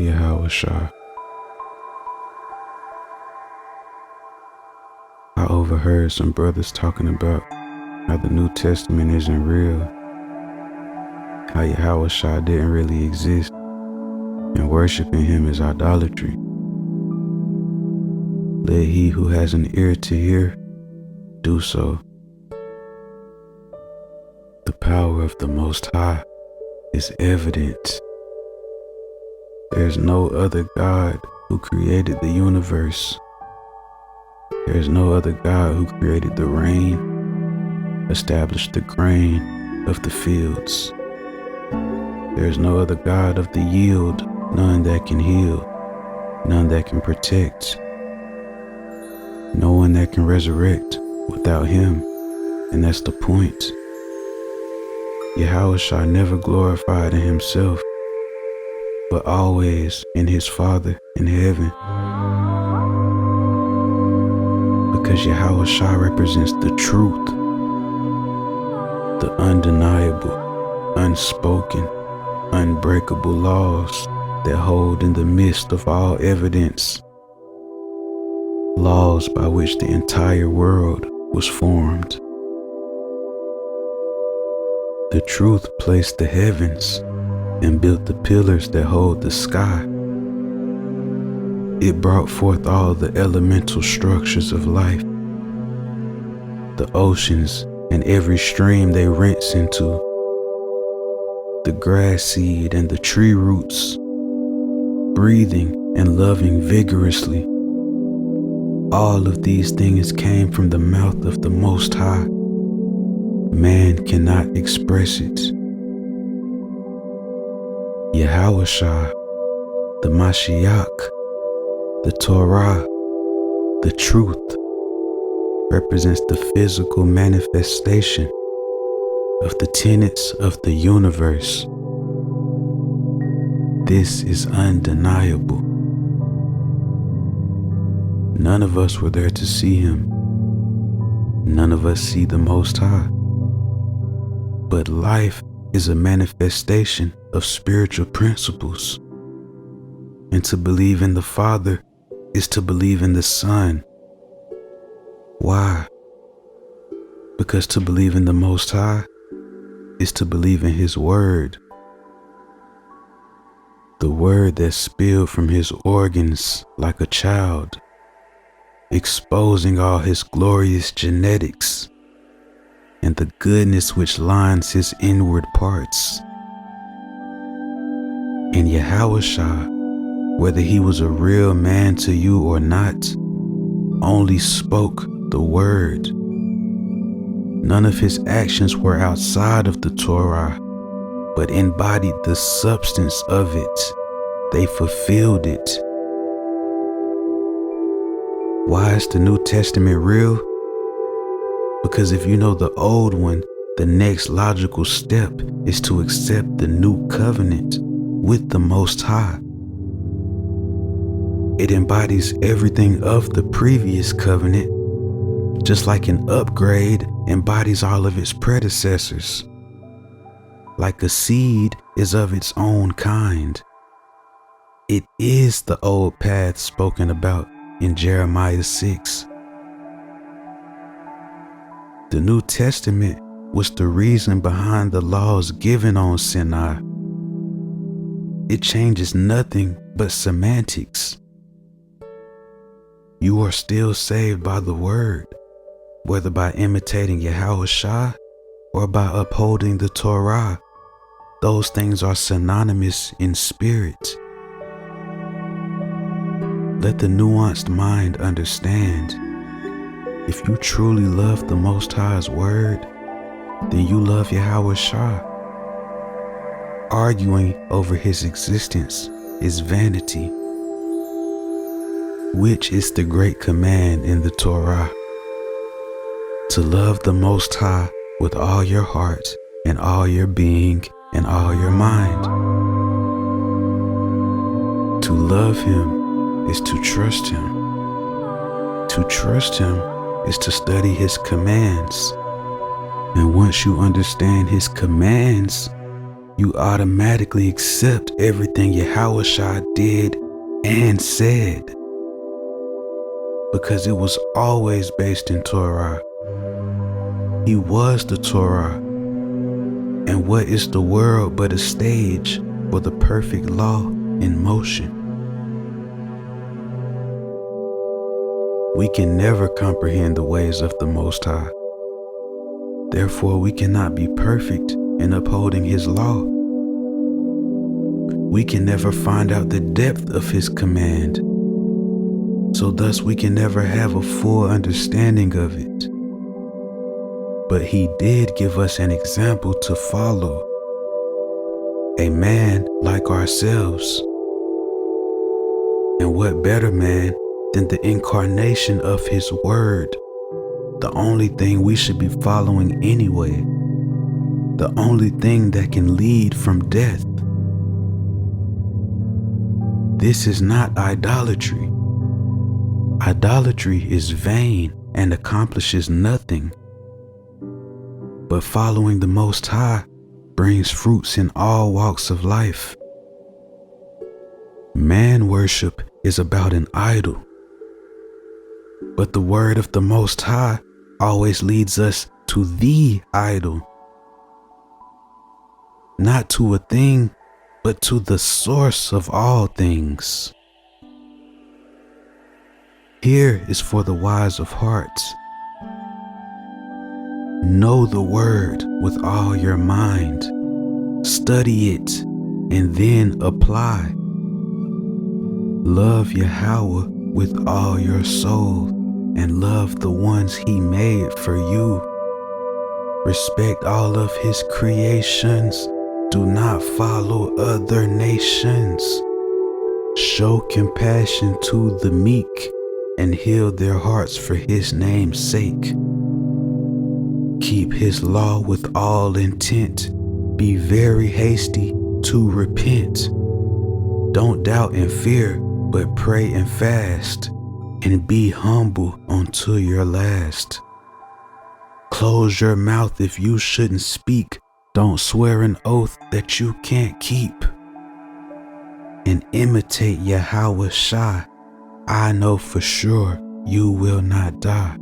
Yahawashi. I overheard some brothers talking about how the New Testament isn't real, how Yahawashi didn't really exist, and worshiping him is idolatry. Let he who has an ear to hear do so. The power of the Most High is evident. There is no other God who created the universe. There is no other God who created the rain, established the grain of the fields. There is no other God of the yield, none that can heal, none that can protect, no one that can resurrect without him, and that's the point. Yahawashi never glorified in himself, but always in his Father in heaven. Because Yahawashi represents the truth, the undeniable, unspoken, unbreakable laws that hold in the midst of all evidence, laws by which the entire world was formed. The truth placed the heavens and built the pillars that hold the sky. It brought forth all the elemental structures of life, the oceans and every stream they rinse into, the grass seed and the tree roots, breathing and loving vigorously. All of these things came from the mouth of the Most High. Man cannot express it. Yahawashi, the Mashiach, the Torah, the truth, represents the physical manifestation of the tenets of the universe. This is undeniable. None of us were there to see him. None of us see the Most High. But life is a manifestation of spiritual principles. And to believe in the Father is to believe in the Son. Why? Because to believe in the Most High is to believe in His Word. The Word that spilled from His organs like a child, exposing all His glorious genetics and the goodness which lines His inward parts. And Yahawashi, whether He was a real man to you or not, only spoke the Word. None of His actions were outside of the Torah, but embodied the substance of it. They fulfilled it. Why is the New Testament real? Because if you know the old one, the next logical step is to accept the new covenant with the Most High. It embodies everything of the previous covenant, just like an upgrade embodies all of its predecessors. Like a seed is of its own kind. It is the old path spoken about in Jeremiah 6. The New Testament was the reason behind the laws given on Sinai. It changes nothing but semantics. You are still saved by the Word, whether by imitating Yahawashi or by upholding the Torah. Those things are synonymous in spirit. Let the nuanced mind understand. If you truly love the Most High's Word, then you love Yahawashi. Arguing over His existence is vanity. Which is the great command in the Torah? To love the Most High with all your heart and all your being and all your mind. To love Him is to trust Him. To trust Him is to study His commands. And once you understand His commands, you automatically accept everything Yahawashi did and said, because it was always based in Torah. He was the Torah, and what is the world but a stage for the perfect law in motion? We can never comprehend the ways of the Most High. Therefore, we cannot be perfect in upholding His law. We can never find out the depth of His command, so thus we can never have a full understanding of it. But He did give us an example to follow, a man like ourselves. And what better man than the incarnation of His Word, the only thing we should be following anyway, the only thing that can lead from death. This is not idolatry. Idolatry is vain and accomplishes nothing. But following the Most High brings fruits in all walks of life. Man worship is about an idol, but the word of the Most High always leads us to the idol. Not to a thing, but to the source of all things. Here is for the wise of hearts. Know the word with all your mind. Study it and then apply. Love Yahweh with all your soul and love the ones He made for you. Respect all of His creations. Do not follow other nations. Show compassion to the meek and heal their hearts for His name's sake. Keep His law with all intent. Be very hasty to repent. Don't doubt and fear, but pray and fast, and be humble until your last. Close your mouth if you shouldn't speak. Don't swear an oath that you can't keep. And imitate Yahawashi. I know for sure you will not die.